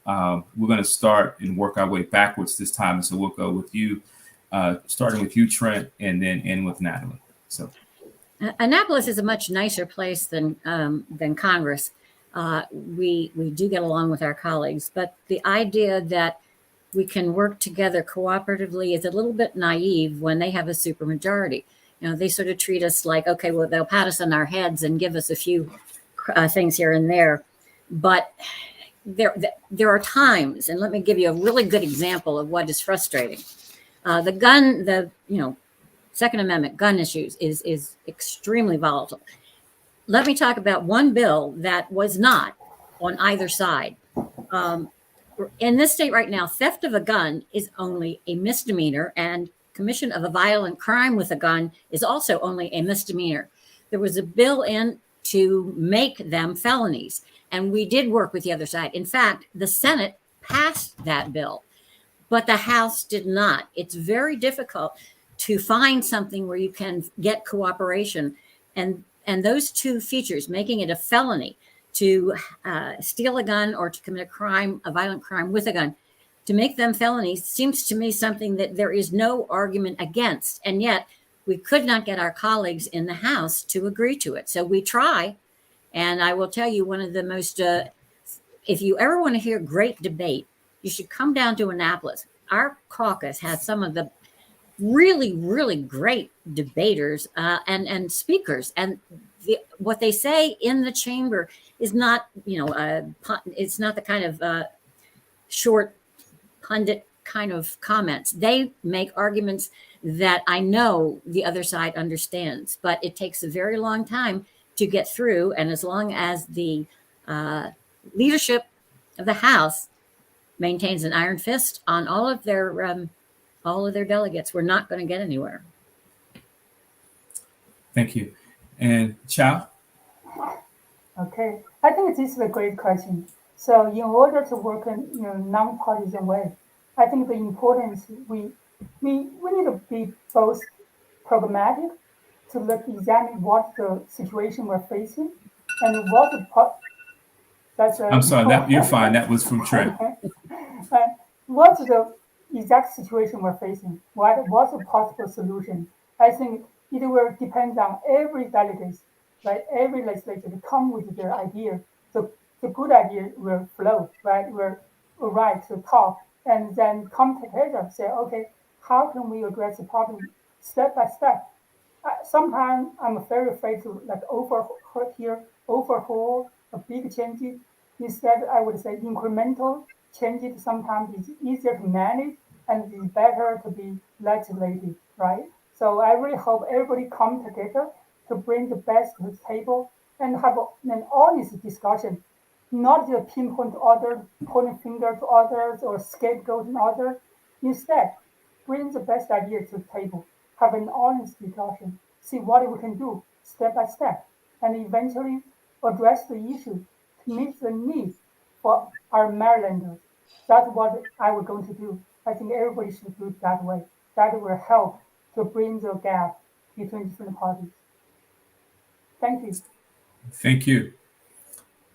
we're going to start and work our way backwards this time. And so we'll go with you, starting with you, Trent, and then end with Natalie. So Annapolis is a much nicer place than Congress. We do get along with our colleagues, but the idea that we can work together cooperatively is a little bit naive when they have a supermajority. They sort of treat us like, okay, well, they'll pat us on our heads and give us a few things here and there. But there are times, and let me give you a really good example of what is frustrating. The Second Amendment gun issues is extremely volatile. Let me talk about one bill that was not on either side. In this state right now, theft of a gun is only a misdemeanor, and commission of a violent crime with a gun is also only a misdemeanor. There was a bill in to make them felonies, and we did work with the other side. In fact, the Senate passed that bill, but the House did not. It's very difficult to find something where you can get cooperation, and those two features, making it a felony to steal a gun or to commit a violent crime with a gun, to make them felonies seems to me something that there is no argument against. And yet we could not get our colleagues in the House to agree to it. So we try. And I will tell you, one of the most, if you ever want to hear great debate, you should come down to Annapolis. Our caucus has some of the really, really great debaters and speakers. And what they say in the chamber is not, it's not the kind of short pundit kind of comments. They make arguments that I know the other side understands, but it takes a very long time to get through. And as long as the leadership of the House maintains an iron fist on all of their delegates, we're not going to get anywhere. Thank you. And Chow? Okay, I think this is a great question. So in order to work in a non-partisan way, I think the importance we need to be both pragmatic to examine what the situation we're facing and what the I'm sorry, you're fine. That was from Trent. What's the exact situation we're facing? What's the possible solution? I think it will depend on every delegate, right? Every legislator to come with their idea. So the good idea will flow, right? We're right to talk and then come together, say, okay, how can we address the problem step by step? Sometimes I'm very afraid to overhaul a big change. Instead, I would say incremental changes sometimes is easier to manage and it's better to be legislated, right? So I really hope everybody come together to bring the best to the table and have an honest discussion, not just pinpoint others, pointing finger to others or scapegoating others. Instead, bring the best idea to the table, have an honest discussion, see what we can do step by step, and eventually address the issue to meet the needs for our Marylanders. That's what I was going to do. I think everybody should do it that way. That will help to bring the gap between different parties. Thank you. Thank you.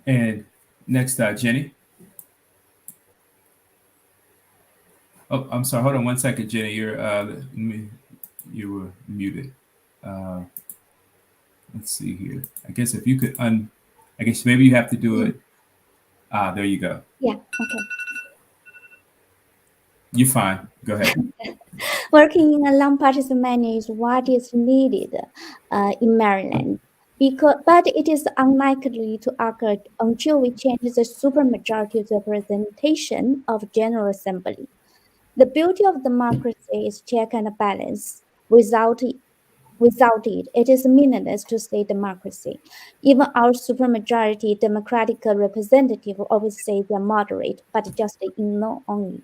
And next, Jenny. Oh, I'm sorry. Hold on one second, Jenny. You were muted. One let's see here. I guess if you could I guess maybe you have to do it. There you go. Yeah, okay. You're fine. Go ahead. Working in a nonpartisan manner is what is needed in Maryland. But it is unlikely to occur until we change the supermajority representation of General Assembly. The beauty of democracy is check and balance. Without it, it is meaningless to say democracy. Even our supermajority Democratic representative always say they're moderate, but just ignore only.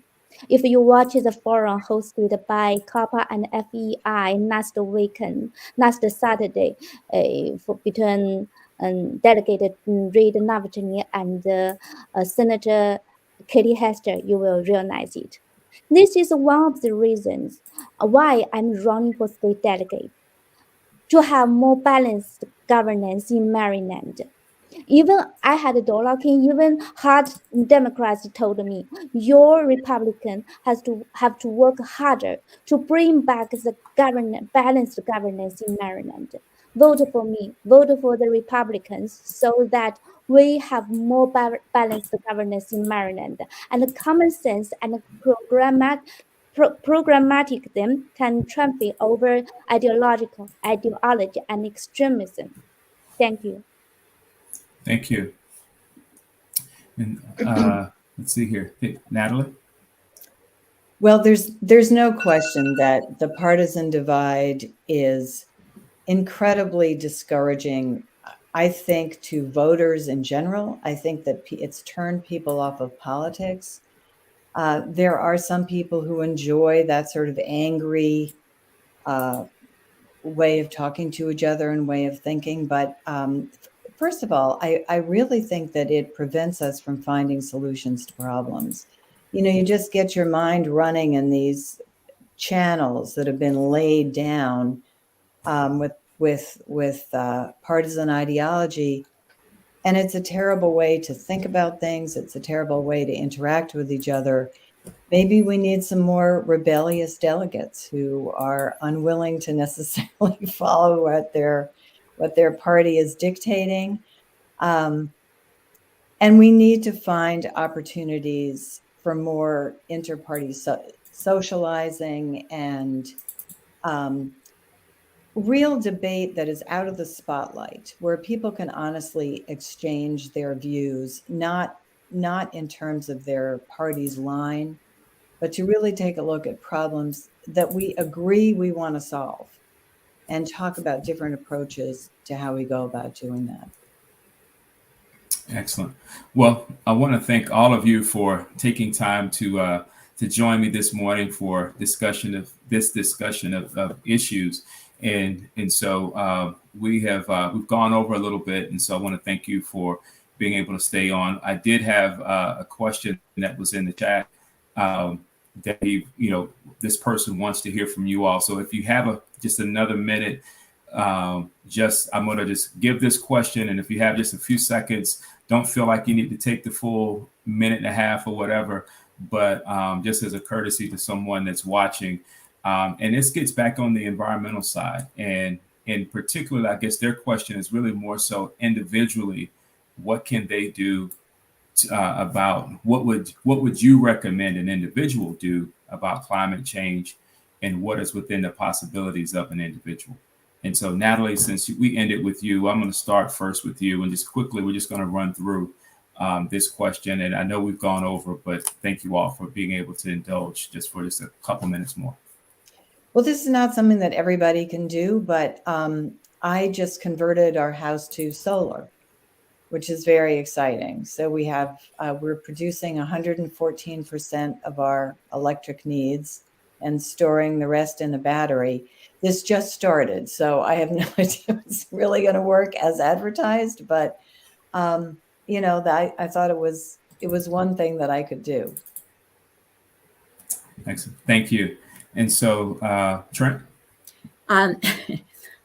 If you watch the forum hosted by COPA and FEI last Saturday, between Delegate Reid Novotny and Senator Katie Hester, you will realize it. This is one of the reasons why I'm running for state delegate to have more balanced governance in Maryland. Even I had a door knocking, even hard Democrats told me, your Republican has to have to work harder to bring back the balanced governance in Maryland. Vote for me, vote for the Republicans so that we have more balanced governance in Maryland. And common sense and programmatic them can triumph over ideology and extremism. Thank you. Thank you. And let's see here. Hey, Natalie? Well, there's no question that the partisan divide is incredibly discouraging, I think, to voters in general. I think that it's turned people off of politics. There are some people who enjoy that sort of angry way of talking to each other and way of thinking. But first of all, I really think that it prevents us from finding solutions to problems. You just get your mind running in these channels that have been laid down with partisan ideology. And it's a terrible way to think about things. It's a terrible way to interact with each other. Maybe we need some more rebellious delegates who are unwilling to necessarily follow what their party is dictating. And we need to find opportunities for more inter-party socializing and real debate that is out of the spotlight, where people can honestly exchange their views, not in terms of their party's line, but to really take a look at problems that we agree we want to solve and talk about different approaches to how we go about doing that. Excellent. Well, I want to thank all of you for taking time to join me this morning for discussion of issues, and so we've gone over a little bit, and so I want to thank you for being able to stay on. I did have a question that was in the chat that this person wants to hear from you all. So if you have just another minute, I'm going to just give this question, and if you have just a few seconds, don't feel like you need to take the full minute and a half or whatever, but just as a courtesy to someone that's watching. And this gets back on the environmental side, and in particular, I guess their question is really more so individually, what can they do about what would you recommend an individual do about climate change, and what is within the possibilities of an individual? And so, Natalie, since we ended with you, I'm going to start first with you, and just quickly, we're just going to run through this question. And I know we've gone over, but thank you all for being able to indulge just for just a couple minutes more. Well, this is not something that everybody can do, but I just converted our house to solar, which is very exciting. So we're producing 114% of our electric needs and storing the rest in a battery. This just started, so I have no idea if it's really going to work as advertised, but I thought it was one thing that I could do. Excellent. Thank you. And so, Trent? I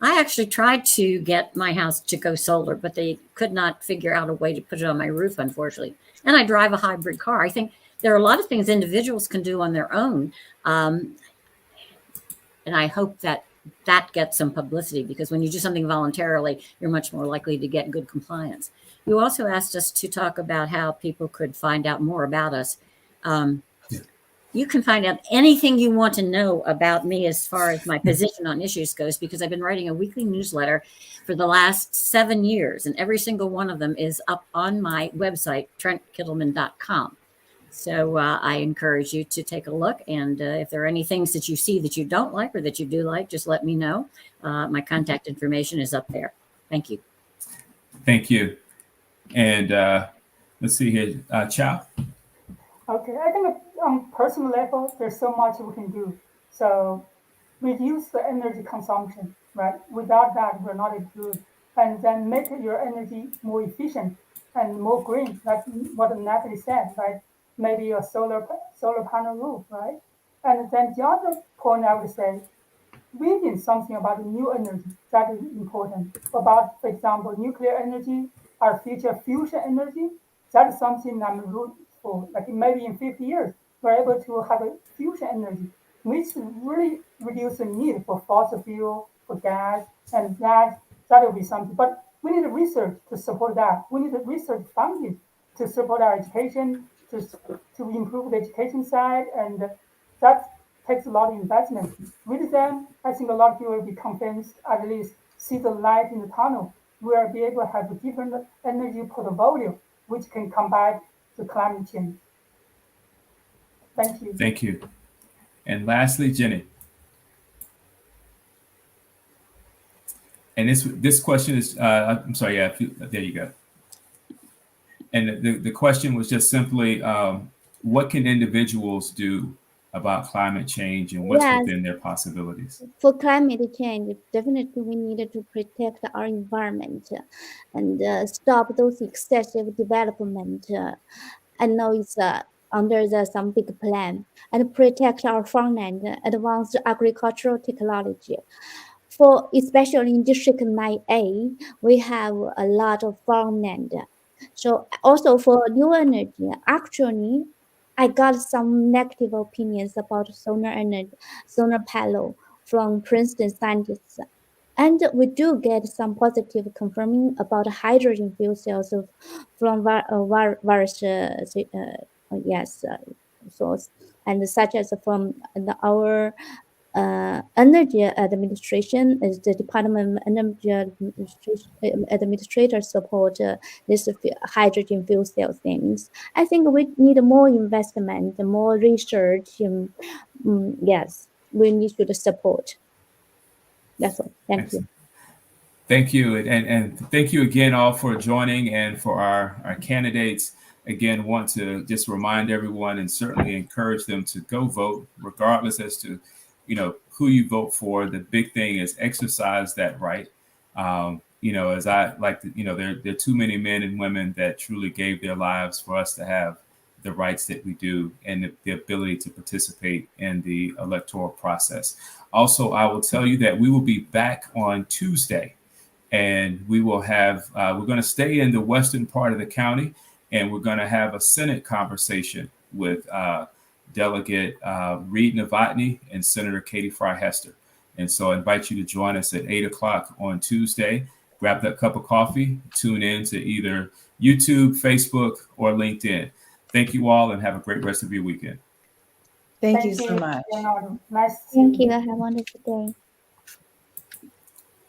actually tried to get my house to go solar, but they could not figure out a way to put it on my roof, unfortunately. And I drive a hybrid car. I think there are a lot of things individuals can do on their own. And I hope that that gets some publicity, because when you do something voluntarily, you're much more likely to get good compliance. You also asked us to talk about how people could find out more about us. You can find out anything you want to know about me as far as my position on issues goes, because I've been writing a weekly newsletter for the last 7 years, and every single one of them is up on my website, trentkittleman.com. So I encourage you to take a look. And if there are any things that you see that you don't like or that you do like, just let me know. My contact information is up there. Thank you. Thank you. And let's see here, Chow. Okay, I think on personal level, there's so much we can do. So reduce the energy consumption, right? Without that, we're not good. And then make your energy more efficient and more green, like what Natalie said, right? Maybe a solar panel roof, right? And then the other point I would say, reading something about new energy, that is important. About, for example, nuclear energy, our future fusion energy, that is something I'm rooting for. Like maybe in 50 years, we're able to have a fusion energy, which really reduce the need for fossil fuel, for gas, and that will be something. But we need research to support that. We need research funding to support our education, to improve the education side, and that takes a lot of investment. With them, I think a lot of people will be convinced, at least see the light in the tunnel. We'll be able to have a different energy portfolio, which can combat the climate change. Thank you. Thank you. And lastly, Jenny. And this question is, I'm sorry, yeah, there you go. And the question was just simply, what can individuals do about climate change and what's within their possibilities? For climate change, definitely we need to protect our environment and stop those excessive development. I know it's under some big plan, and protect our farmland, advance agricultural technology. For especially in District 9A, we have a lot of farmland. So also for new energy, actually, I got some negative opinions about solar energy, solar panel from Princeton scientists. And we do get some positive confirming about hydrogen fuel cells from various source, and such as from our energy administration, is the Department of Energy Administrator support this hydrogen fuel cell things. I think we need more investment, more research. Yes, we need to support. That's all. Thank you. Thank you. And thank you again all for joining, and for our candidates. Again, want to just remind everyone and certainly encourage them to go vote, regardless as to who you vote for. The big thing is exercise that right. As I like to, there are too many men and women that truly gave their lives for us to have the rights that we do, and the ability to participate in the electoral process. Also, I will tell you that we will be back on Tuesday, and we will have, we're going to stay in the western part of the county, and we're going to have a Senate conversation with Delegate Reed Novotny and Senator Katie Fry-Hester. And so I invite you to join us at 8 o'clock on Tuesday. Grab that cup of coffee, tune in to either YouTube, Facebook, or LinkedIn. Thank you all, and have a great rest of your weekend. Thank you so much. Nice to see you. Thank you. Have a wonderful day.